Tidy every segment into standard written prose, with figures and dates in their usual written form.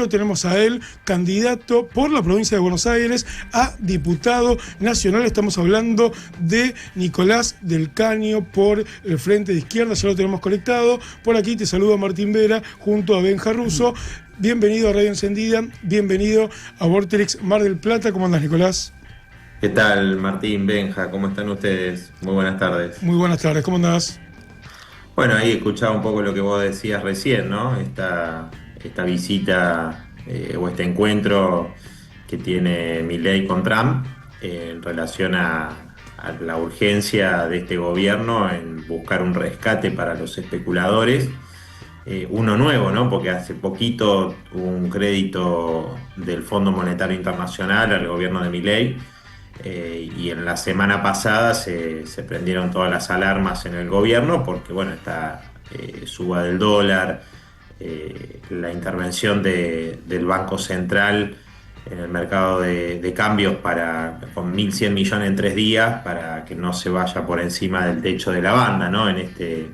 Lo tenemos a él, candidato por la provincia de Buenos Aires a diputado nacional. Estamos hablando de Nicolás del Caño por el Frente de Izquierda. Ya lo tenemos conectado. Por aquí te saluda Martín Vera junto a Benja Russo. Bienvenido a Radio Encendida, bienvenido a Vorterix Mar del Plata. ¿Cómo andás, Nicolás? ¿Qué tal, Martín, Benja? ¿Cómo están ustedes? Muy buenas tardes. Muy buenas tardes, ¿cómo andás? Bueno, ahí escuchaba un poco lo que vos decías recién, ¿no? Esta visita o este encuentro que tiene Milei con Trump en relación a la urgencia de este gobierno en buscar un rescate para los especuladores. Uno nuevo, ¿no? Porque hace poquito hubo un crédito del Fondo Monetario Internacional al gobierno de Milei. Y en la semana pasada se prendieron todas las alarmas en el gobierno porque, bueno, esta suba del dólar, la intervención del Banco Central en el mercado de cambios con 1.100 millones en 3 días para que no se vaya por encima del techo de la banda, ¿no? En este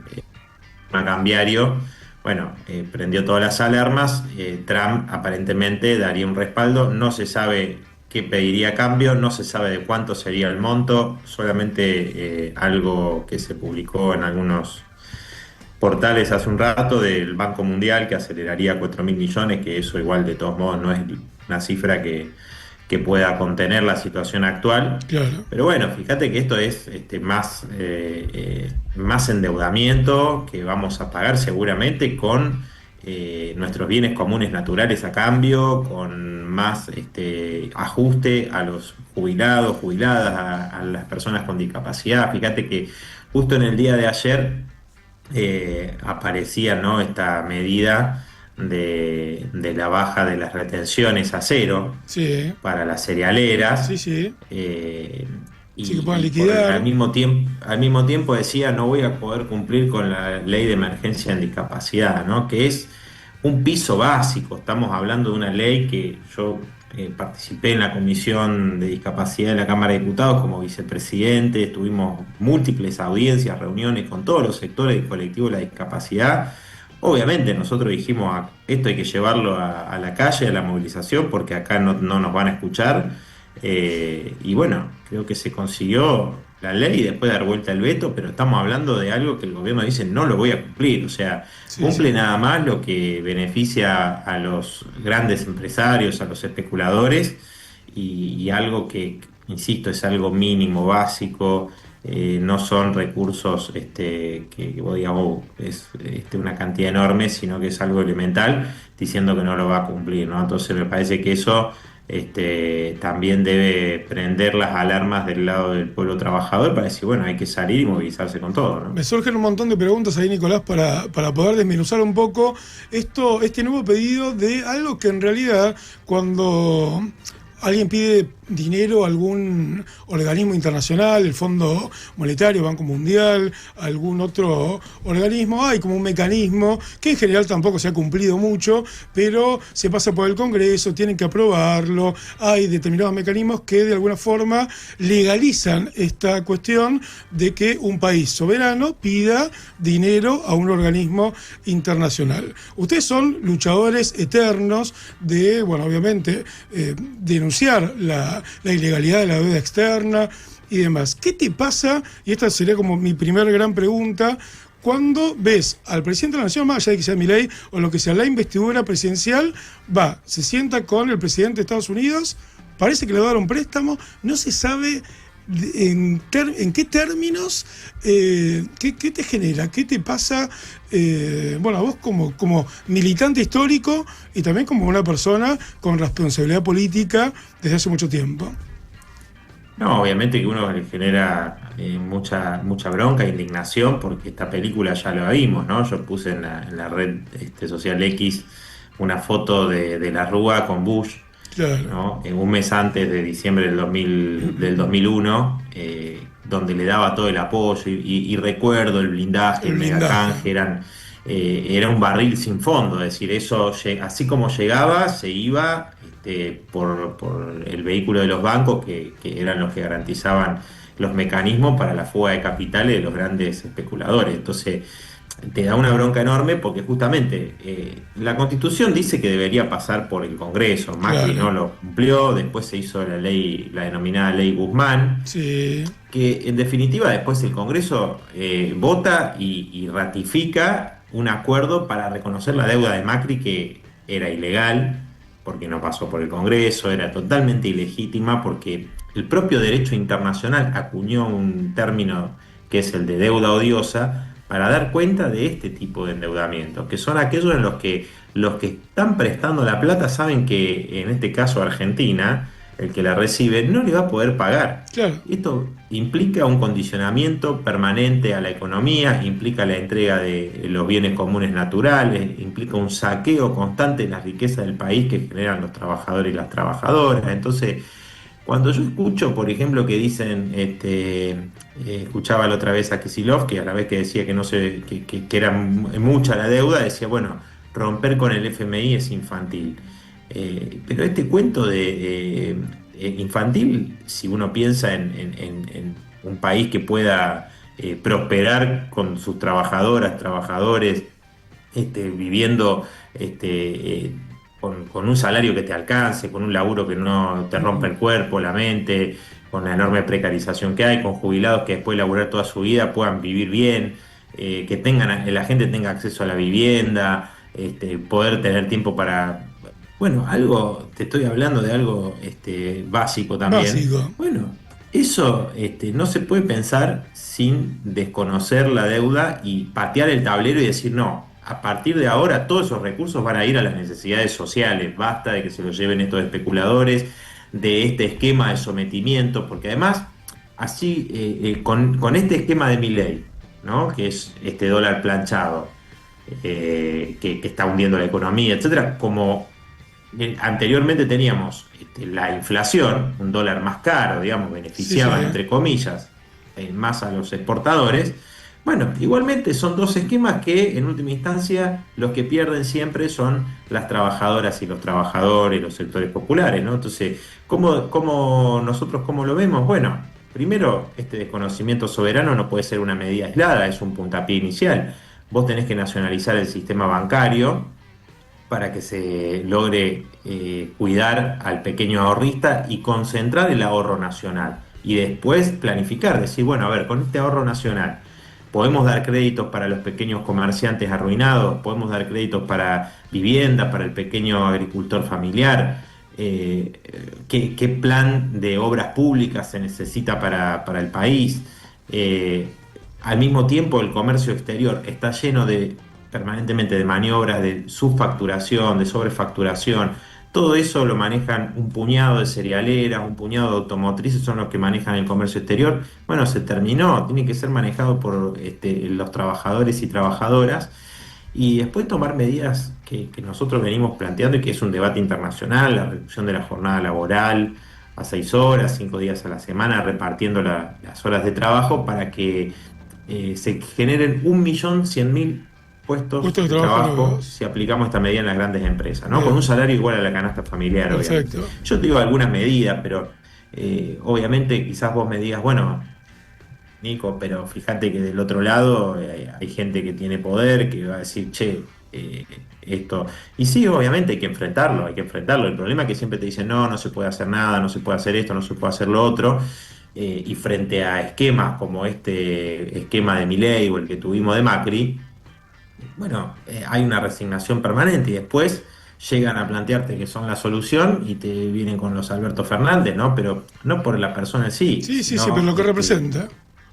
tema cambiario. Bueno, prendió todas las alarmas. Trump aparentemente daría un respaldo, no se sabe qué pediría a cambio, no se sabe de cuánto sería el monto, solamente algo que se publicó en algunos portales hace un rato del Banco Mundial que aceleraría 4.000 millones, que eso igual de todos modos no es una cifra que pueda contener la situación actual. Claro. Pero bueno, fíjate que esto es más endeudamiento que vamos a pagar seguramente con nuestros bienes comunes naturales a cambio, con más ajuste a los jubilados, jubiladas, a las personas con discapacidad. Fíjate que justo en el día de ayer aparecía, ¿no?, esta medida de la baja de las retenciones a cero, Sí. para las cerealeras. Sí, sí. Y, Sí, que puedan y liquidar. al mismo tiempo decía no voy a poder cumplir con la ley de emergencia en discapacidad, ¿no? Que es un piso básico. Estamos hablando de una ley que yo participé en la Comisión de Discapacidad de la Cámara de Diputados como vicepresidente, tuvimos múltiples audiencias, reuniones con todos los sectores del colectivo de la discapacidad. Obviamente nosotros dijimos esto hay que llevarlo a la calle, a la movilización, porque acá no nos van a escuchar. Y bueno, creo que se consiguió la ley después de dar vuelta el veto, pero estamos hablando de algo que el gobierno dice no lo voy a cumplir. O sea, Sí, cumple sí. nada más lo que beneficia a los grandes empresarios, a los especuladores, y algo que, insisto, es algo mínimo, básico. No son recursos que vos digas, es una cantidad enorme, sino que es algo elemental, diciendo que no lo va a cumplir, ¿no? Entonces me parece que eso también debe prender las alarmas del lado del pueblo trabajador para decir, bueno, hay que salir y movilizarse con todo, ¿no? Me surgen un montón de preguntas ahí, Nicolás, para poder desmenuzar un poco este nuevo pedido de algo que en realidad cuando alguien pide dinero a algún organismo internacional, el Fondo Monetario, Banco Mundial, algún otro organismo, hay como un mecanismo que en general tampoco se ha cumplido mucho, pero se pasa por el Congreso, tienen que aprobarlo, hay determinados mecanismos que de alguna forma legalizan esta cuestión de que un país soberano pida dinero a un organismo internacional. Ustedes son luchadores eternos de, bueno, obviamente, denunciar la ilegalidad de la deuda externa y demás. ¿Qué te pasa? Y esta sería como mi primer gran pregunta. Cuando ves al presidente de la Nación, más allá de que sea Milei o lo que sea, la investidura presidencial, se sienta con el presidente de Estados Unidos, parece que le va a dar un préstamo, no se sabe en qué términos, qué te genera, qué te pasa, a vos como militante histórico y también como una persona con responsabilidad política desde hace mucho tiempo. No, obviamente que uno le genera mucha bronca e indignación porque esta película ya la vimos, ¿no? Yo puse en la red social X una foto de la Rúa con Bush, Claro. ¿no? Un mes antes de diciembre del 2001, donde le daba todo el apoyo y recuerdo el blindaje, El el blindaje. megacanje, era un barril sin fondo, es decir, eso así como llegaba, se iba por el vehículo de los bancos que eran los que garantizaban los mecanismos para la fuga de capitales de los grandes especuladores. Entonces, te da una bronca enorme porque justamente la Constitución dice que debería pasar por el Congreso. Macri Claro. no lo cumplió, después se hizo la ley, la denominada Ley Guzmán, Sí, que en definitiva después el Congreso vota y ratifica un acuerdo para reconocer la deuda de Macri que era ilegal porque no pasó por el Congreso, era totalmente ilegítima porque el propio derecho internacional acuñó un término que es el de deuda odiosa para dar cuenta de este tipo de endeudamientos, que son aquellos en los que están prestando la plata saben que en este caso Argentina, el que la recibe, no le va a poder pagar. claro. Esto implica un condicionamiento permanente a la economía, implica la entrega de los bienes comunes naturales, implica un saqueo constante de las riquezas del país que generan los trabajadores y las trabajadoras. Entonces, cuando yo escucho, por ejemplo, que dicen, escuchaba la otra vez a Kicillof, que a la vez que decía que no se, que era mucha la deuda, decía, bueno, romper con el FMI es infantil. Pero este cuento de infantil, si uno piensa en un país que pueda prosperar con sus trabajadoras, trabajadores, viviendo con un salario que te alcance, con un laburo que no te rompa el cuerpo, la mente, con la enorme precarización que hay, con jubilados que después de laburar toda su vida puedan vivir bien, que tengan, la gente tenga acceso a la vivienda, poder tener tiempo para, bueno, algo, te estoy hablando de algo básico también. Básico. Bueno, eso no se puede pensar sin desconocer la deuda y patear el tablero y decir, no, a partir de ahora todos esos recursos van a ir a las necesidades sociales, basta de que se los lleven estos especuladores, de este esquema de sometimiento, porque además, así, con este esquema de Milei, ¿no? Que es este dólar planchado, que está hundiendo la economía, etcétera, como anteriormente teníamos la inflación, un dólar más caro, digamos, Sí, sí. beneficiaba entre comillas más a los exportadores. Bueno, igualmente son dos esquemas que en última instancia los que pierden siempre son las trabajadoras y los trabajadores, los sectores populares, ¿no? Entonces, nosotros cómo lo vemos? Bueno, primero, este desconocimiento soberano no puede ser una medida aislada, es un puntapié inicial. Vos tenés que nacionalizar el sistema bancario para que se logre cuidar al pequeño ahorrista y concentrar el ahorro nacional. Y después planificar, decir, bueno, a ver, con este ahorro nacional, podemos dar créditos para los pequeños comerciantes arruinados, podemos dar créditos para vivienda, para el pequeño agricultor familiar. ¿Qué plan de obras públicas se necesita para el país? Al mismo tiempo, el comercio exterior está lleno permanentemente de maniobras de subfacturación, de sobrefacturación. Todo eso lo manejan un puñado de cerealeras, un puñado de automotrices, son los que manejan el comercio exterior. Bueno, se terminó, tiene que ser manejado por los trabajadores y trabajadoras y después tomar medidas que nosotros venimos planteando y que es un debate internacional, la reducción de la jornada laboral a 6 horas, 5 días a la semana, repartiendo las horas de trabajo para que se generen 1.100.000 puestos Puestos de de trabajo trabajo nuevos. si aplicamos esta medida en las grandes empresas, ¿no? Con Bien. un salario igual a la canasta familiar, obviamente. Perfecto. Yo te digo algunas medidas, pero obviamente quizás vos me digas, bueno, Nico, pero fíjate que del otro lado hay gente que tiene poder, que va a decir, che, esto. Y sí, obviamente hay que enfrentarlo, hay que enfrentarlo. El problema es que siempre te dicen, no, no se puede hacer nada, no se puede hacer esto, no se puede hacer lo otro. Y frente a esquemas como este esquema de Milei o el que tuvimos de Macri, bueno, hay una resignación permanente y después llegan a plantearte que son la solución y te vienen con los Alberto Fernández, ¿no? Pero no por la persona en sí, Sí, sí, sí, pero sino lo que representa.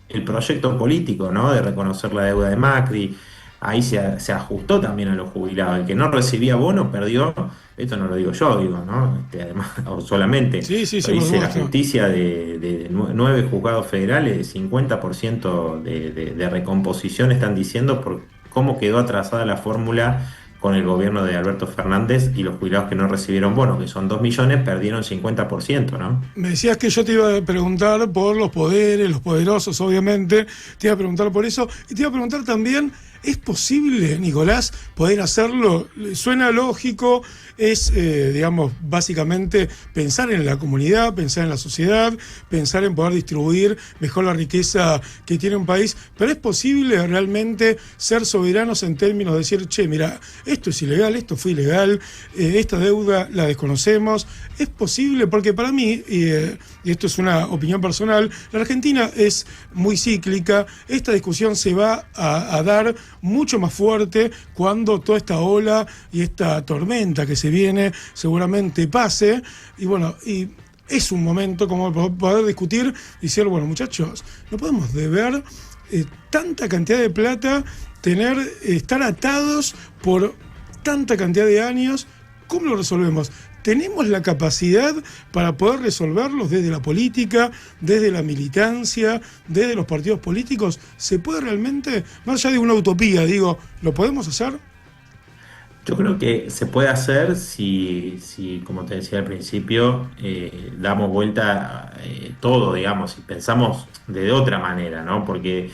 el proyecto político, ¿no? De reconocer la deuda de Macri. Ahí se ajustó también a los jubilados. El que no recibía bono perdió, esto no lo digo yo, digo, ¿no? Además, o solamente Sí, sí, sí, lo por dice la supuesto. justicia de 9 juzgados federales, 50% de recomposición están diciendo por cómo quedó atrasada la fórmula con el gobierno de Alberto Fernández y los jubilados que no recibieron bono, que son 2 millones, perdieron 50%, ¿no? Me decías que yo te iba a preguntar por los poderes, los poderosos, obviamente. Te iba a preguntar por eso. Y te iba a preguntar también ¿Es posible, Nicolás, poder hacerlo? Suena lógico, es, digamos, básicamente pensar en la comunidad, pensar en la sociedad, pensar en poder distribuir mejor la riqueza que tiene un país, pero ¿es posible realmente ser soberanos en términos de decir, che, mira, esto es ilegal, esto fue ilegal, esta deuda la desconocemos? ¿Es posible? Porque para mí, y esto es una opinión personal, la Argentina es muy cíclica, esta discusión se va a dar mucho más fuerte cuando toda esta ola y esta tormenta que se viene seguramente pase, y bueno, y es un momento como poder discutir y decir, bueno, muchachos, no podemos deber tanta cantidad de plata, estar atados por tanta cantidad de años. ¿Cómo lo resolvemos? ¿Tenemos la capacidad para poder resolverlos desde la política, desde la militancia, desde los partidos políticos? ¿Se puede realmente, más allá de una utopía, digo, lo podemos hacer? Yo creo que se puede hacer si como te decía al principio, damos vuelta todo, digamos, y pensamos de otra manera, ¿no? Porque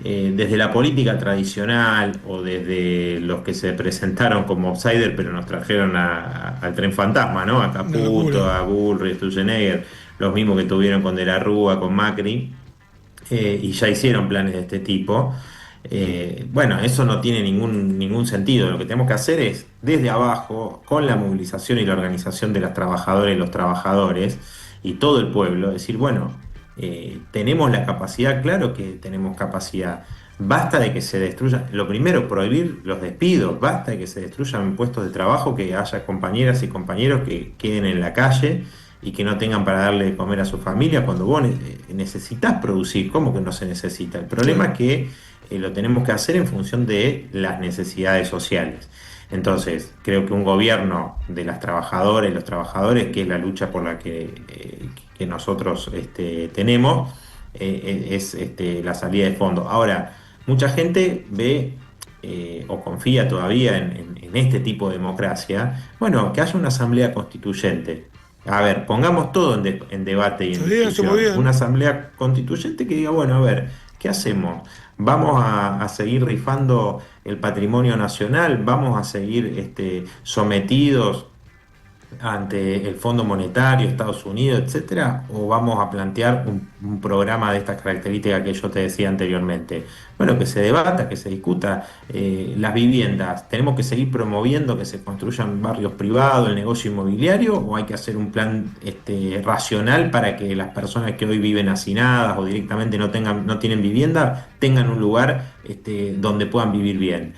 desde la política tradicional o desde los que se presentaron como outsider, pero nos trajeron al tren fantasma, ¿no? A Caputo, a Bullrich, a Sturzenegger, los mismos que tuvieron con De la Rúa, con Macri, y ya hicieron planes de este tipo. Bueno, eso no tiene ningún sentido. Lo que tenemos que hacer es, desde abajo, con la movilización y la organización de las trabajadoras y los trabajadores y todo el pueblo, decir, bueno, tenemos la capacidad, claro que tenemos capacidad. Basta de que se destruyan, lo primero, prohibir los despidos, basta de que se destruyan puestos de trabajo, que haya compañeras y compañeros que queden en la calle y que no tengan para darle de comer a su familia cuando vos necesitas producir. ¿Cómo que no se necesita? El problema es que lo tenemos que hacer en función de las necesidades sociales. Entonces, creo que un gobierno de las trabajadoras y los trabajadores, que es la lucha por la que nosotros tenemos, es la salida de fondo. Ahora, mucha gente ve o confía todavía en este tipo de democracia. Bueno, que haya una asamblea constituyente. A ver, pongamos todo en debate y en discusión. Una asamblea constituyente que diga, bueno, a ver, ¿qué hacemos? ¿Vamos a seguir rifando el patrimonio nacional? ¿Vamos a seguir sometidos ante el Fondo Monetario, Estados Unidos, etcétera? ¿O vamos a plantear un programa de estas características que yo te decía anteriormente? Bueno, que se debata, que se discuta las viviendas. ¿Tenemos que seguir promoviendo que se construyan barrios privados, el negocio inmobiliario? ¿O hay que hacer un plan racional para que las personas que hoy viven hacinadas o directamente no tienen vivienda, tengan un lugar donde puedan vivir bien?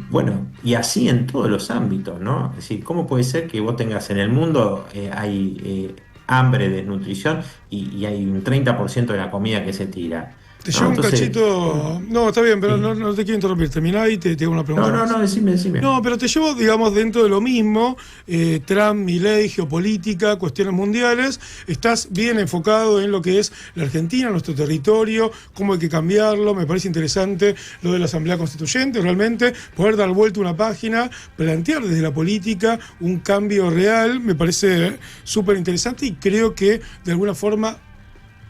Bueno, y así en todos los ámbitos, ¿no? Es decir, ¿cómo puede ser que vos tengas en el mundo hay hambre, desnutrición y hay un 30% de la comida que se tira? Te llevo un cachito. No, está bien, pero no te quiero interrumpir. Terminá y te hago una pregunta. No, decime. No, pero te llevo, digamos, dentro de lo mismo. Trump, Milei, geopolítica, cuestiones mundiales. Estás bien enfocado en lo que es la Argentina, nuestro territorio, cómo hay que cambiarlo. Me parece interesante lo de la Asamblea Constituyente, realmente. Poder dar vuelta una página, plantear desde la política un cambio real, me parece súper interesante y creo que de alguna forma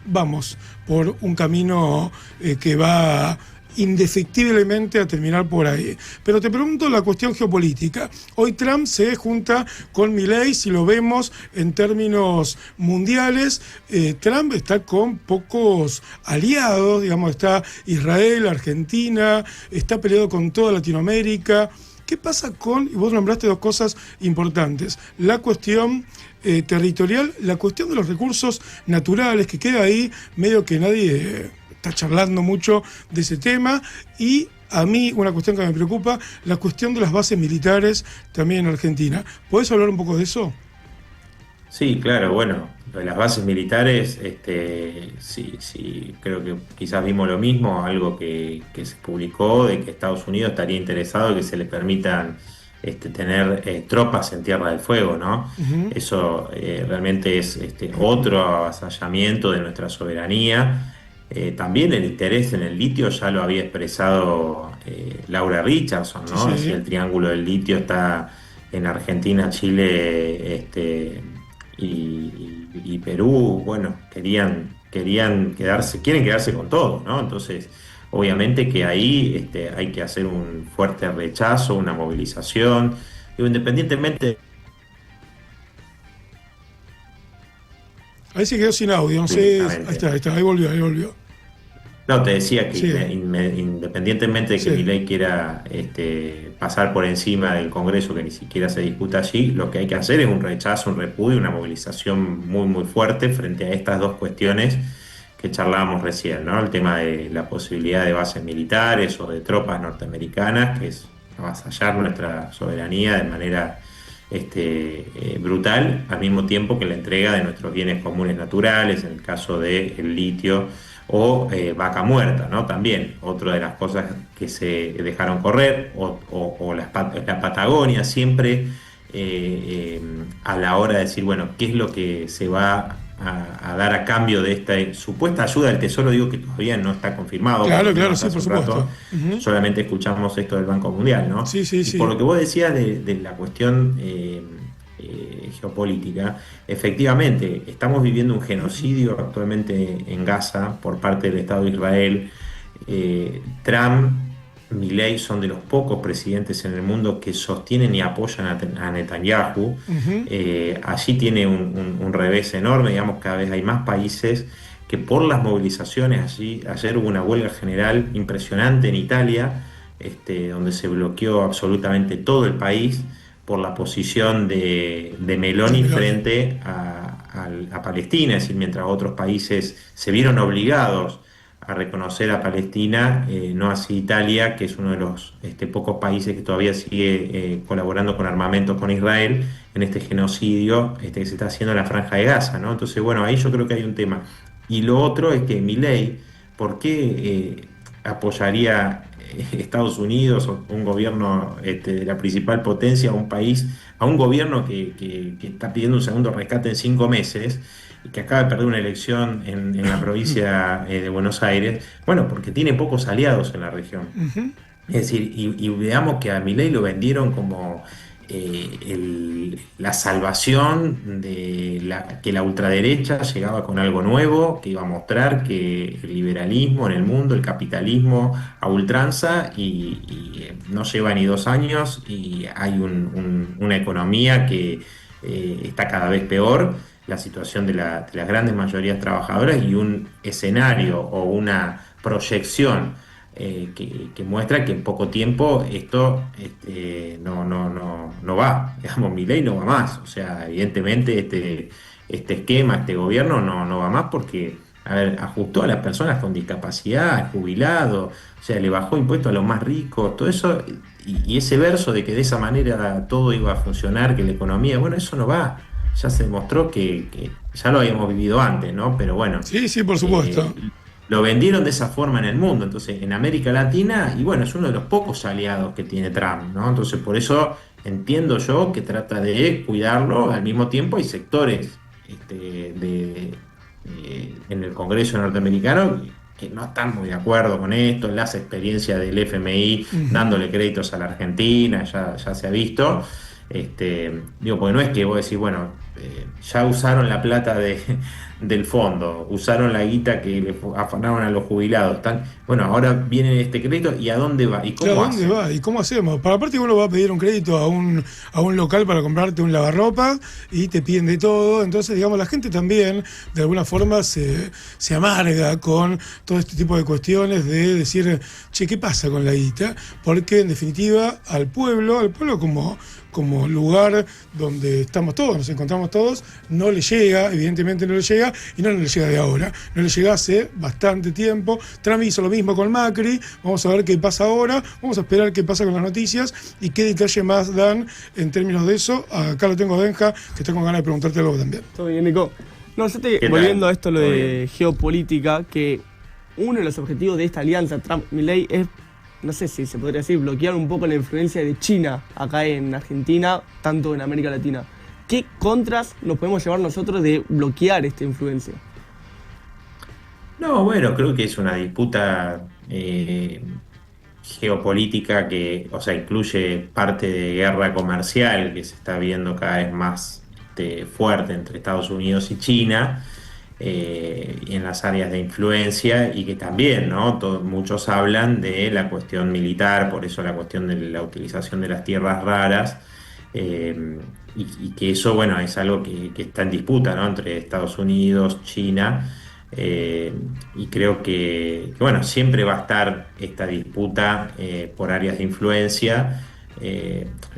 vamos por un camino que va indefectiblemente a terminar por ahí. Pero te pregunto la cuestión geopolítica. Hoy Trump se junta con Milei, si lo vemos en términos mundiales, Trump está con pocos aliados, digamos, está Israel, Argentina, está peleado con toda Latinoamérica. ¿Qué pasa y vos nombraste dos cosas importantes, la cuestión territorial, la cuestión de los recursos naturales, que queda ahí, medio que nadie está charlando mucho de ese tema, y a mí una cuestión que me preocupa, la cuestión de las bases militares también en Argentina. ¿Podés hablar un poco de eso? Sí, claro, bueno, lo de las bases militares, sí, creo que quizás vimos lo mismo, algo que se publicó de que Estados Unidos estaría interesado en que se le permitan tener tropas en Tierra del Fuego, ¿no? Uh-huh. Eso realmente es otro avasallamiento de nuestra soberanía. También el interés en el litio ya lo había expresado Laura Richardson, ¿no? Sí. Es decir, el triángulo del litio está en Argentina, Chile, y Perú. Bueno, quieren quedarse con todo, ¿no? Entonces, obviamente que ahí hay que hacer un fuerte rechazo, una movilización, digo, independientemente Ahí se quedó sin audio, no sé. Ahí está, ahí volvió, ahí volvió. no, te decía que Sí, independientemente de que sí. Milei quiera pasar por encima del Congreso, que ni siquiera se discuta allí, lo que hay que hacer es un rechazo, un repudio, una movilización muy, muy fuerte frente a estas dos cuestiones que charlábamos recién, ¿no? El tema de la posibilidad de bases militares o de tropas norteamericanas, que es avasallar nuestra soberanía de manera brutal, al mismo tiempo que la entrega de nuestros bienes comunes naturales, en el caso del litio o vaca muerta, ¿no? También, otra de las cosas que se dejaron correr, o la Patagonia, siempre a la hora de decir, bueno, ¿qué es lo que se va a dar a cambio de esta supuesta ayuda del Tesoro? Digo que todavía no está confirmado, por lo Claro, claro, menos sí, hace por un rato supuesto. Ujú. solamente escuchamos esto del Banco Mundial, ¿no? Sí, sí, Y por lo sí. que vos decías de la cuestión geopolítica, efectivamente, estamos viviendo un genocidio actualmente en Gaza por parte del Estado de Israel. Trump, Milei son de los pocos presidentes en el mundo que sostienen y apoyan a Netanyahu. Ujú. Allí tiene un revés enorme, digamos, cada vez hay más países que por las movilizaciones, allí, ayer hubo una huelga general impresionante en Italia, donde se bloqueó absolutamente todo el país por la posición de De Meloni Meloni. frente a Palestina, es decir, mientras otros países se vieron obligados a reconocer a Palestina, no así Italia, que es uno de los pocos países que todavía sigue colaborando con armamentos con Israel en este genocidio que se está haciendo en la Franja de Gaza, ¿no? Entonces, bueno, ahí yo creo que hay un tema. Y lo otro es que Milei, ¿por qué apoyaría Estados Unidos o un gobierno de la principal potencia, un país, a un gobierno que está pidiendo un segundo rescate en 5 meses y que acaba de perder una elección en la provincia de Buenos Aires? Bueno, porque tiene pocos aliados en la región. Ujú. Es decir, y veamos que a Milei lo vendieron como la salvación que la ultraderecha llegaba con algo nuevo, que iba a mostrar que el liberalismo en el mundo, el capitalismo a ultranza, y no lleva ni 2 años y hay una economía que está cada vez peor, la situación de las grandes mayorías trabajadoras y un escenario o una proyección que muestra que en poco tiempo esto no va, digamos, Milei no va más, o sea, evidentemente este esquema, este gobierno no va más porque, a ver, ajustó a las personas con discapacidad, al jubilado, o sea, le bajó impuestos a los más ricos, todo eso, y ese verso de que de esa manera todo iba a funcionar, que la economía, bueno, eso no va. Ya se demostró que ya lo habíamos vivido antes, ¿no? Pero bueno, Sí, sí, por eh, supuesto. lo vendieron de esa forma en el mundo, entonces en América Latina, y bueno, es uno de los pocos aliados que tiene Trump, ¿no? Entonces por eso entiendo yo que trata de cuidarlo, al mismo tiempo hay sectores en el Congreso norteamericano que no están muy de acuerdo con esto, las experiencias del FMI Ujú. dándole créditos a la Argentina, ya se ha visto. Digo, porque no es que vos decís, bueno, ya usaron la plata del fondo, usaron la guita que le afanaron a los jubilados. Bueno, ahora viene este crédito y ¿a dónde va? ¿Y Claro, cómo ¿dónde hace? va? ¿Y cómo hacemos? Para aparte uno va a pedir un crédito a un local para comprarte un lavarropa y te piden de todo. Entonces, digamos, la gente también de alguna forma se amarga con todo este tipo de cuestiones de decir, che, ¿qué pasa con la guita? Porque en definitiva al pueblo como lugar donde estamos todos, nos encontramos todos, no le llega, evidentemente no le llega, y no le llega de ahora, no le llega hace bastante tiempo. Trump hizo lo mismo con Macri, vamos a ver qué pasa ahora, vamos a esperar qué pasa con las noticias y qué detalle más dan en términos de eso. Acá lo tengo a Benja, que está con ganas de preguntarte algo también. Todo bien, Nico. No, ¿Qué volviendo a tal? esto, lo ¿Todo de bien? geopolítica, que uno de los objetivos de esta alianza Trump-Milley es, no sé si se podría decir, bloquear un poco la influencia de China acá en Argentina, tanto en América Latina. ¿Qué contras nos podemos llevar nosotros de bloquear esta influencia? No, bueno, creo que es una disputa geopolítica que, o sea, incluye parte de guerra comercial que se está viendo cada vez más fuerte entre Estados Unidos y China. y en las áreas de influencia, y que también, ¿no? Muchos hablan de la cuestión militar, por eso la cuestión de la utilización de las tierras raras, y que eso, bueno, es algo que está en disputa, ¿no? Entre Estados Unidos, China, y creo bueno, siempre va a estar esta disputa por áreas de influencia.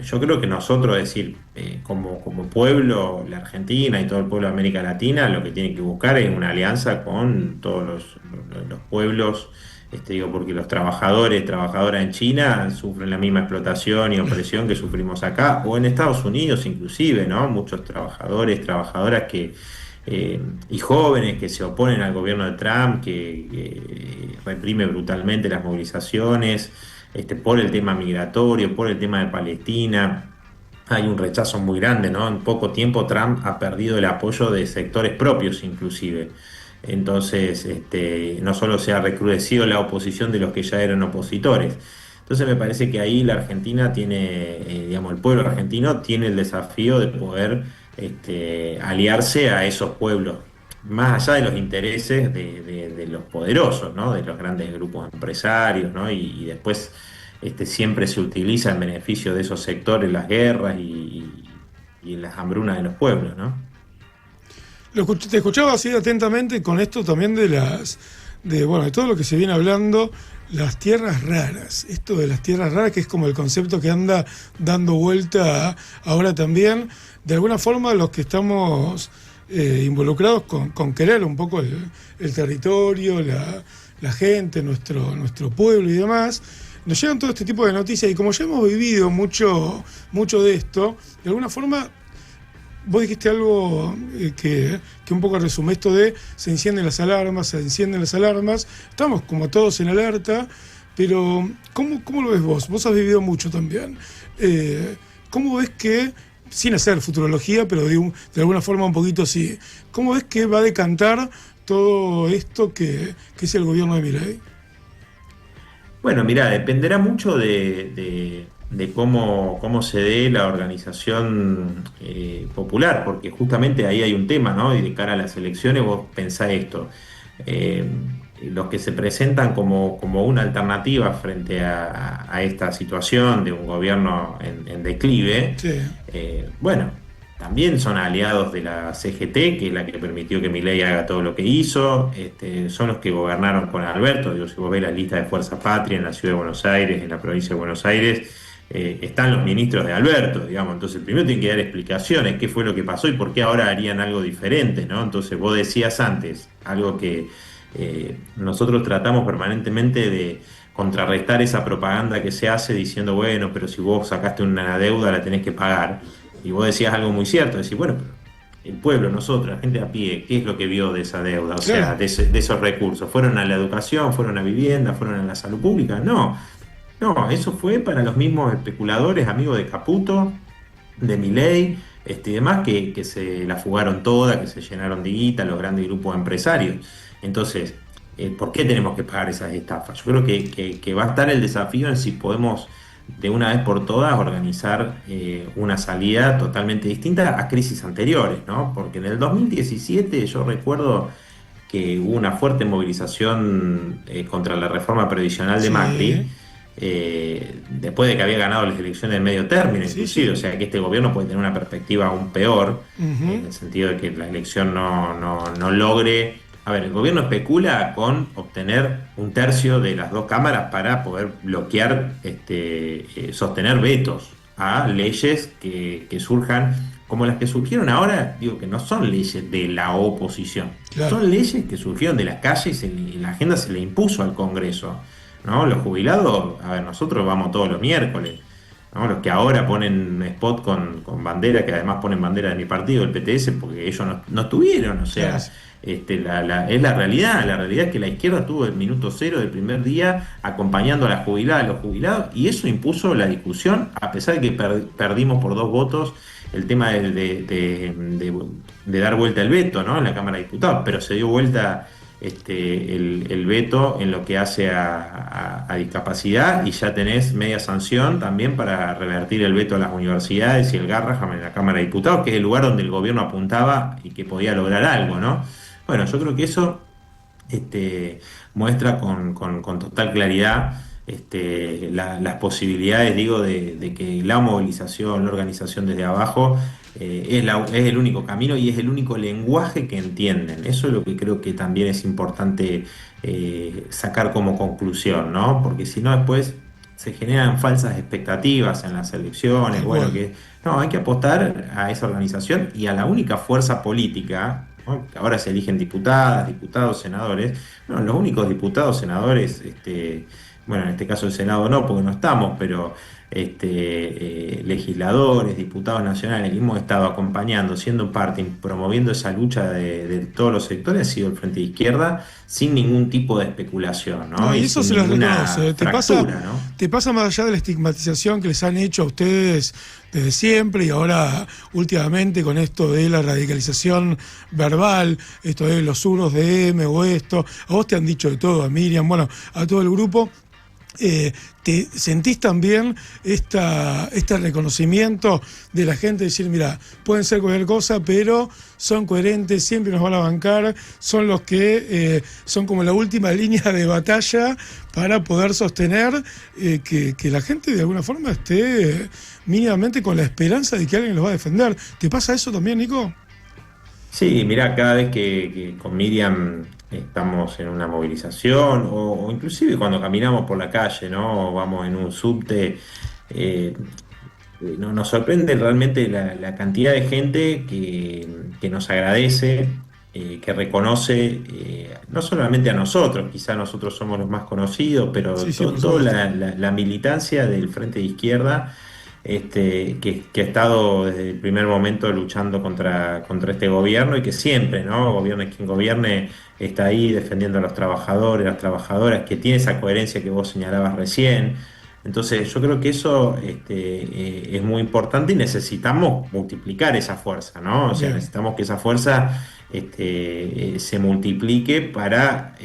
Yo creo que nosotros, es decir, como pueblo, la Argentina y todo el pueblo de América Latina, lo que tiene que buscar es una alianza con todos los pueblos, digo, porque los trabajadores, trabajadoras en China sufren la misma explotación y opresión que sufrimos acá, o en Estados Unidos inclusive, ¿no? Muchos trabajadores, trabajadoras y jóvenes que se oponen al gobierno de Trump, que reprime brutalmente las movilizaciones, por el tema migratorio, por el tema de Palestina. Hay un rechazo muy grande, ¿no? En poco tiempo Trump ha perdido el apoyo de sectores propios inclusive. Entonces, no solo se ha recrudecido la oposición de los que ya eran opositores. Entonces me parece que ahí la Argentina tiene, digamos, el pueblo argentino tiene el desafío de poder aliarse a esos pueblos, más allá de los intereses de los poderosos, ¿no? De los grandes grupos empresarios, ¿no? Y después siempre se utiliza en beneficio de esos sectores las guerras y las hambrunas de los pueblos, ¿no? Te escuchaba así atentamente con esto también de bueno, de todo lo que se viene hablando, las tierras raras. Esto de las tierras raras, que es como el concepto que anda dando vuelta ahora también. De alguna forma, los que estamos involucrados con querer un poco el territorio, la gente, nuestro pueblo y demás, nos llegan todo este tipo de noticias, y como ya hemos vivido mucho de esto, de alguna forma. Vos dijiste algo que un poco resume esto de se encienden las alarmas, estamos como todos en alerta, pero ¿cómo lo ves vos? Vos has vivido mucho también. ¿Cómo ves que, sin hacer futurología, pero de alguna forma un poquito sí, cómo ves que va a decantar todo esto que es el gobierno de Milei? Bueno, mirá, dependerá mucho de cómo se dé la organización popular, porque justamente ahí hay un tema, ¿no? Y de cara a las elecciones vos pensás esto. Los que se presentan como una alternativa frente a esta situación de un gobierno en declive, Sí. Bueno, también son aliados de la CGT, que es la que permitió que Milei haga todo lo que hizo. Son los que gobernaron con Alberto. Digo, si vos ves la lista de Fuerza Patria en la Ciudad de Buenos Aires, en la provincia de Buenos Aires, están los ministros de Alberto, digamos. Entonces primero tienen que dar explicaciones, qué fue lo que pasó y por qué ahora harían algo diferente, ¿no? Entonces vos decías antes, algo que nosotros tratamos permanentemente de contrarrestar esa propaganda que se hace diciendo, bueno, pero si vos sacaste una deuda la tenés que pagar. Y vos decías algo muy cierto, decís, bueno, pero el pueblo, nosotros, la gente a pie, ¿qué es lo que vio de esa deuda? O sea, de esos recursos. ¿Fueron a la educación? ¿Fueron a vivienda? ¿Fueron a la salud pública? No, eso fue para los mismos especuladores, amigos de Caputo, de Milei, y demás, que se la fugaron toda, que se llenaron de guita, los grandes grupos empresarios. Entonces, ¿por qué tenemos que pagar esas estafas? Yo creo que va a estar el desafío en si podemos de una vez por todas organizar una salida totalmente distinta a crisis anteriores, ¿no? Porque en el 2017 yo recuerdo que hubo una fuerte movilización contra la reforma previsional de Macri, después de que había ganado las elecciones de medio término, inclusive, o sea que este gobierno puede tener una perspectiva aún peor, en el sentido de que la elección no logre. A ver, el gobierno especula con obtener un tercio de las dos cámaras para poder bloquear, sostener vetos a leyes que surjan, como las que surgieron ahora. Digo que no son leyes de la oposición, son leyes que surgieron de las calles y la agenda se le impuso al Congreso, ¿no? Los jubilados, a ver, nosotros vamos todos los miércoles, ¿no? Los que ahora ponen spot con bandera, que además ponen bandera de mi partido, el PTS, porque ellos no estuvieron, o sea, es la realidad es que la izquierda estuvo el minuto cero del primer día acompañando a las jubiladas, a los jubilados, y eso impuso la discusión, a pesar de que perdimos por 2 votos el tema de dar vuelta el veto, ¿no? En la Cámara de Diputados, pero se dio vuelta el veto en lo que hace a discapacidad, y ya tenés media sanción también para revertir el veto a las universidades y el Garraham en la Cámara de Diputados, que es el lugar donde el gobierno apuntaba y que podía lograr algo, ¿no? Bueno, yo creo que eso muestra con total claridad las posibilidades, digo, de que la movilización, la organización desde abajo es el único camino y es el único lenguaje que entienden. Eso es lo que creo que también es importante sacar como conclusión, ¿no? Porque si no después se generan falsas expectativas en las elecciones, bueno, que no, hay que apostar a esa organización y a la única fuerza política, ¿no? Que ahora se eligen diputadas, diputados, senadores. Bueno, los únicos diputados, senadores, bueno, en este caso el Senado no, porque no estamos, pero legisladores, diputados nacionales que hemos estado acompañando, siendo parte, promoviendo esa lucha de todos los sectores, ha sido el Frente de Izquierda, sin ningún tipo de especulación, ¿no? No, y eso se los reconoce. ¿No? Te pasa más allá de la estigmatización que les han hecho a ustedes desde siempre y ahora últimamente con esto de la radicalización verbal, esto de los unos de M o esto, a vos te han dicho de todo, a Miriam, bueno, a todo el grupo. ¿Te sentís también este reconocimiento de la gente? Decir, mira, pueden ser cualquier cosa, pero son coherentes, siempre nos van a bancar, son los que son como la última línea de batalla para poder sostener que la gente de alguna forma esté mínimamente con la esperanza de que alguien los va a defender? ¿Te pasa eso también, Nico? Sí, mirá, cada vez que con Miriam estamos en una movilización o inclusive cuando caminamos por la calle, ¿no? O vamos en un subte, nos sorprende realmente la cantidad de gente que nos agradece, que reconoce, no solamente a nosotros, quizá nosotros somos los más conocidos, pero Sí, toda la militancia del Frente de Izquierda. Que ha estado desde el primer momento luchando contra este gobierno y que siempre, ¿no? Gobierne quien gobierne, está ahí defendiendo a los trabajadores, las trabajadoras, que tiene esa coherencia que vos señalabas recién. Entonces yo creo que eso es muy importante y necesitamos multiplicar esa fuerza, ¿no? O sea, Bien. necesitamos que esa fuerza se multiplique para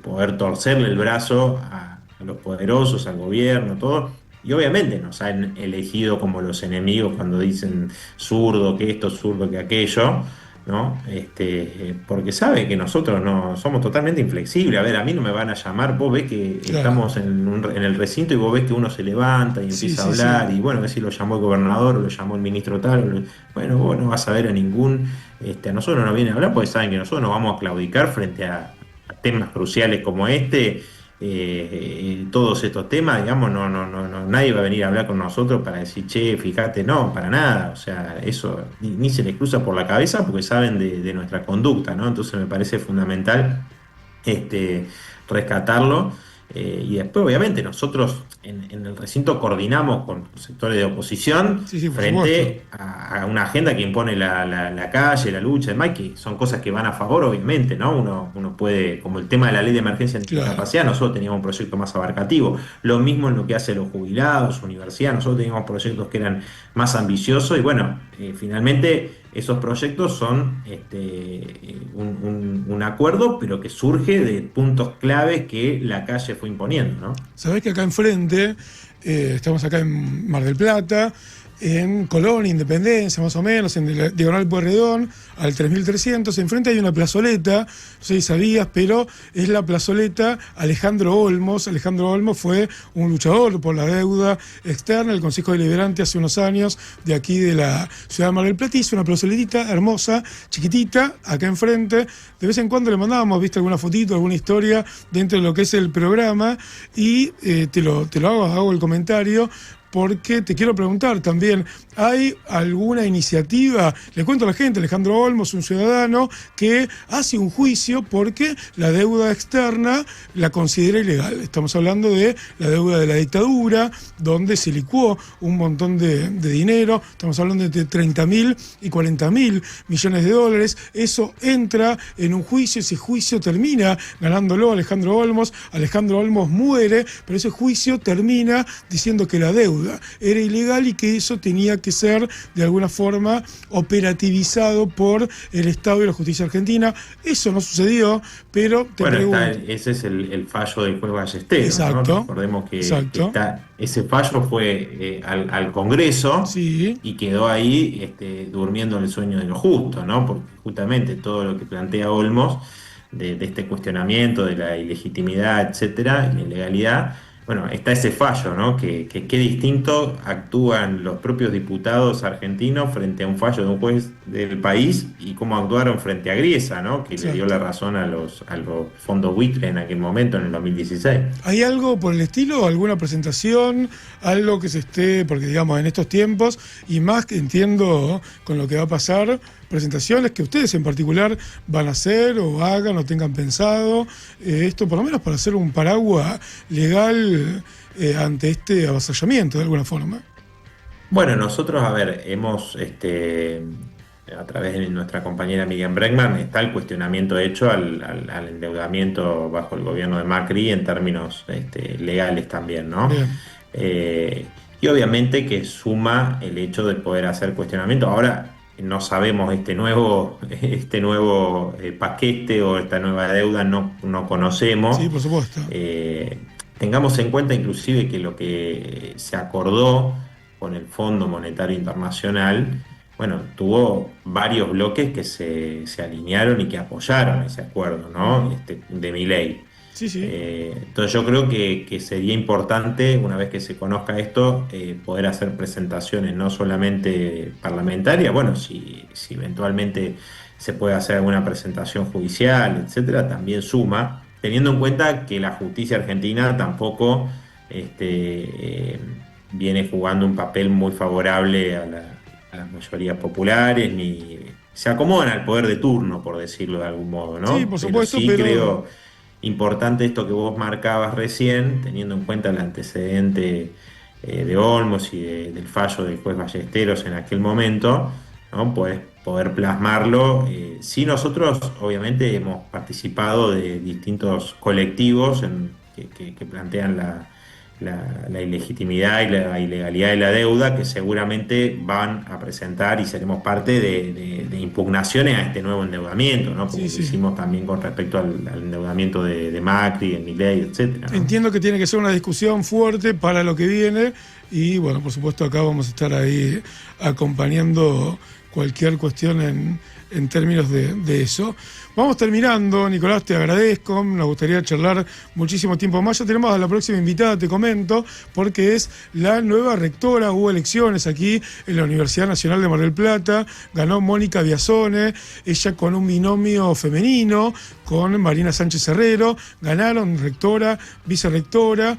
poder torcerle el brazo a los poderosos, al gobierno, todo. Y obviamente nos han elegido como los enemigos cuando dicen zurdo que esto, zurdo que aquello, ¿no? Porque sabe que nosotros no somos totalmente inflexibles. A ver, a mí no me van a llamar, vos ves que Claro. estamos en el recinto y vos ves que uno se levanta y Sí, empieza sí, a hablar, sí. y bueno, a ver si lo llamó el gobernador o lo llamó el ministro tal, bueno, vos no vas a ver a ningún, a nosotros no nos viene a hablar porque saben que nosotros nos vamos a claudicar frente a temas cruciales como todos estos temas, digamos, nadie va a venir a hablar con nosotros para decir, che, fíjate, no, para nada, o sea, eso ni se les cruza por la cabeza porque saben de nuestra conducta, ¿no? Entonces me parece fundamental rescatarlo. Y después, obviamente, nosotros en el recinto coordinamos con sectores de oposición Sí, por frente a una agenda que impone la calle, la lucha, demás, que son cosas que van a favor, obviamente, ¿no? Uno puede, como el tema de la ley de emergencia en discapacidad, nosotros teníamos un proyecto más abarcativo. Lo mismo en lo que hace los jubilados, universidad, nosotros teníamos proyectos que eran más ambiciosos y bueno, finalmente esos proyectos son un acuerdo, pero que surge de puntos claves que la calle fue imponiendo, ¿no? Sabés que acá enfrente, estamos acá en Mar del Plata, en Colón, Independencia, más o menos, en la Diagonal Pueyrredón, al 3300, enfrente hay una plazoleta, no sé si sabías, pero es la plazoleta Alejandro Olmos. Alejandro Olmos fue un luchador por la deuda externa, el Consejo Deliberante hace unos años, de aquí de la ciudad de Mar del Plata, hizo una plazoletita hermosa, chiquitita, acá enfrente. De vez en cuando le mandábamos, viste, alguna fotito, alguna historia dentro de lo que es el programa, y te lo hago el comentario, porque te quiero preguntar también, ¿hay alguna iniciativa? Le cuento a la gente, Alejandro Olmos, un ciudadano que hace un juicio porque la deuda externa la considera ilegal. Estamos hablando de la deuda de la dictadura, donde se licuó un montón de dinero, estamos hablando de 30.000 y 40.000 millones de dólares. Eso entra en un juicio, ese juicio termina ganándolo Alejandro Olmos. Alejandro Olmos muere, pero ese juicio termina diciendo que la deuda deuda. Era ilegal y que eso tenía que ser de alguna forma operativizado por el Estado y la justicia argentina. Eso no sucedió, pero te pregunto. Ese es el fallo del juez Ballesteros. Exacto. ¿No? Recordemos que Exacto. ese fallo fue al Congreso, Sí. y quedó ahí durmiendo en el sueño de los justos, ¿no? Porque justamente todo lo que plantea Olmos de este cuestionamiento de la ilegitimidad, etcétera, y la ilegalidad, bueno, está ese fallo, ¿no? Que qué distinto actúan los propios diputados argentinos frente a un fallo de un juez del país, y cómo actuaron frente a Griesa, ¿no? Que le dio la razón a los fondos buitre en aquel momento, en el 2016. ¿Hay algo por el estilo, alguna presentación, algo que se esté, porque digamos en estos tiempos, y más que entiendo con lo que va a pasar, presentaciones que ustedes en particular van a hacer o hagan o tengan pensado, esto por lo menos para hacer un paraguas legal ante este avasallamiento de alguna forma? Bueno, nosotros, a ver, hemos, a través de nuestra compañera Miriam Bregman, está el cuestionamiento hecho al endeudamiento bajo el gobierno de Macri en términos legales también, ¿no? Y obviamente que suma el hecho de poder hacer cuestionamiento. Ahora no sabemos este nuevo paquete o esta nueva deuda, no conocemos. Sí, por supuesto. Tengamos en cuenta inclusive que lo que se acordó con el Fondo Monetario Internacional, bueno, tuvo varios bloques que se alinearon y que apoyaron ese acuerdo, ¿no? De Milei. Sí, sí. Entonces yo creo que sería importante, una vez que se conozca esto, poder hacer presentaciones no solamente parlamentarias, bueno, si eventualmente se puede hacer alguna presentación judicial, etcétera, también suma, teniendo en cuenta que la justicia argentina tampoco viene jugando un papel muy favorable a las mayorías populares, ni se acomodan al poder de turno, por decirlo de algún modo, ¿no? Sí, por supuesto, pero sí creo importante esto que vos marcabas recién, teniendo en cuenta el antecedente de Olmos y del fallo del juez Ballesteros en aquel momento, ¿no? Poder plasmarlo. Sí, nosotros obviamente hemos participado de distintos colectivos que plantean la ilegitimidad y la ilegalidad de la deuda, que seguramente van a presentar y seremos parte de impugnaciones a este nuevo endeudamiento, ¿no? Como lo hicimos también con respecto al endeudamiento de Macri, de Milei, etcétera, ¿no? Entiendo que tiene que ser una discusión fuerte para lo que viene y bueno, por supuesto acá vamos a estar ahí acompañando cualquier cuestión en términos de eso. Vamos terminando, Nicolás, te agradezco, nos gustaría charlar muchísimo tiempo más. Ya tenemos a la próxima invitada, te comento, porque es la nueva rectora. Hubo elecciones aquí en la Universidad Nacional de Mar del Plata, ganó Mónica Biasone, ella con un binomio femenino, con Marina Sánchez Herrero, ganaron rectora, vicerrectora.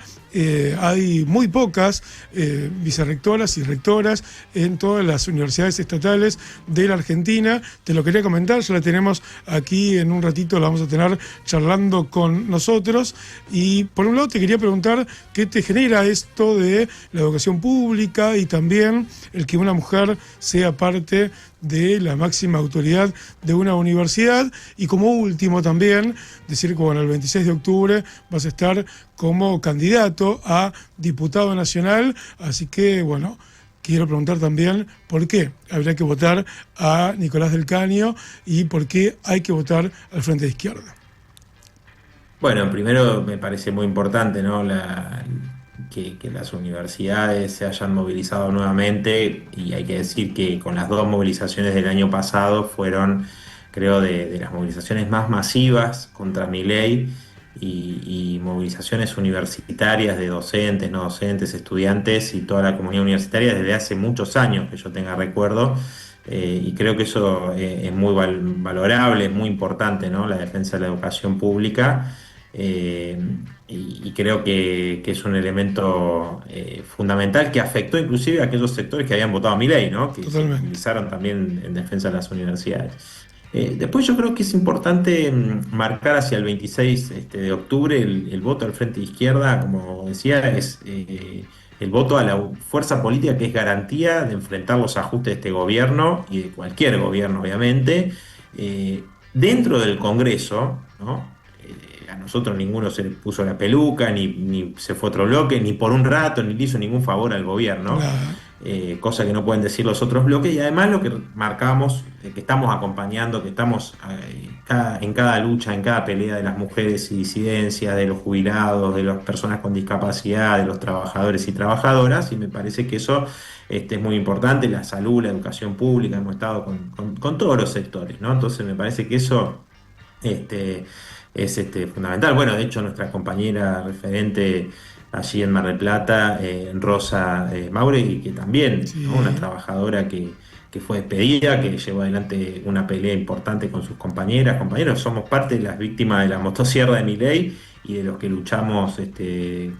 Hay muy pocas vicerrectoras y rectoras en todas las universidades estatales de la Argentina. Te lo quería comentar, ya la tenemos aquí en un ratito, la vamos a tener charlando con nosotros. Y por un lado te quería preguntar qué te genera esto de la educación pública y también el que una mujer sea parte de la máxima autoridad de una universidad, y como último también decir que bueno, el 26 de octubre vas a estar como candidato a diputado nacional, así que bueno, quiero preguntar también por qué habría que votar a Nicolás del Caño y por qué hay que votar al Frente de Izquierda. Bueno, primero me parece muy importante, ¿no? Que las universidades se hayan movilizado nuevamente, y hay que decir que con las dos movilizaciones del año pasado fueron, creo, de las movilizaciones más masivas contra Milei, y movilizaciones universitarias de docentes, no docentes, estudiantes y toda la comunidad universitaria desde hace muchos años que yo tenga recuerdo. Y creo que eso es muy valorable, es muy importante, ¿no? La defensa de la educación pública. Y creo que es un elemento fundamental que afectó inclusive a aquellos sectores que habían votado a Milei, ¿no? Que se movilizaron también en defensa de las universidades. Después yo creo que es importante marcar hacia el 26 de octubre el voto al Frente de Izquierda, como decía, es el voto a la fuerza política que es garantía de enfrentar los ajustes de este gobierno y de cualquier gobierno, obviamente, dentro del Congreso, ¿no? a nosotros ninguno se le puso la peluca, ni se fue a otro bloque, ni por un rato, ni le hizo ningún favor al gobierno. Claro. Cosa que no pueden decir los otros bloques, y además lo que marcamos, que estamos acompañando, que estamos en cada lucha, en cada pelea de las mujeres y disidencias, de los jubilados, de las personas con discapacidad, de los trabajadores y trabajadoras, y me parece que eso es muy importante, la salud, la educación pública, hemos estado con todos los sectores, ¿no? Entonces me parece que eso es fundamental. Bueno, de hecho nuestra compañera referente allí en Mar del Plata, Rosa Mauregui, que también, Sí. ¿no? Una trabajadora que fue despedida, que llevó adelante una pelea importante con sus compañeros, somos parte de las víctimas de la motosierra de Milei y de los que luchamos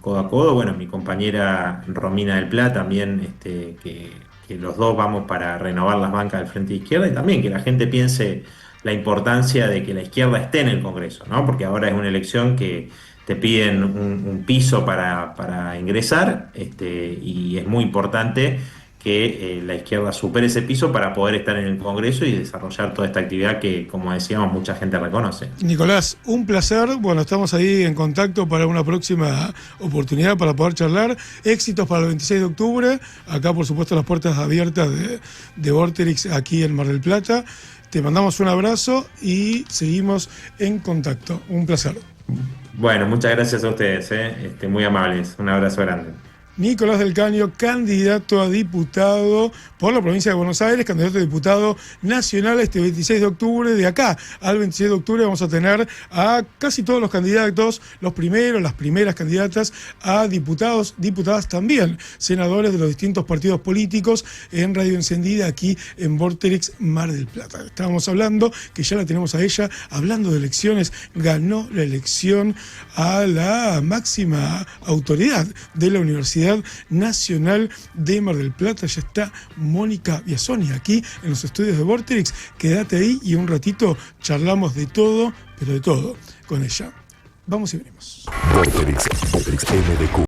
codo a codo. Bueno, mi compañera Romina del Pla también, que los dos vamos para renovar las bancas del Frente de Izquierda, y también que la gente piense la importancia de que la izquierda esté en el Congreso, ¿no? Porque ahora es una elección que te piden un piso para ingresar, y es muy importante que la izquierda supere ese piso para poder estar en el Congreso y desarrollar toda esta actividad que, como decíamos, mucha gente reconoce. Nicolás, un placer. Bueno, estamos ahí en contacto para una próxima oportunidad para poder charlar. Éxitos para el 26 de octubre. Acá, por supuesto, las puertas abiertas de Vorterix aquí en Mar del Plata. Te mandamos un abrazo y seguimos en contacto. Un placer. Bueno, muchas gracias a ustedes, muy amables. Un abrazo grande. Nicolás del Caño, candidato a diputado por la provincia de Buenos Aires, candidato a diputado nacional este 26 de octubre. De acá al 26 de octubre vamos a tener a casi todos los candidatos, los primeros, las primeras candidatas a diputados, diputadas también, senadores de los distintos partidos políticos en Radio Encendida aquí en Vorterix Mar del Plata. Estábamos hablando, que ya la tenemos a ella, hablando de elecciones, ganó la elección a la máxima autoridad de la Universidad Nacional de Mar del Plata. Ya está Mónica Biasoni aquí en los estudios de Vorterix. Quédate ahí y un ratito charlamos de todo, pero de todo con ella. Vamos y venimos. Vorterix MDQ.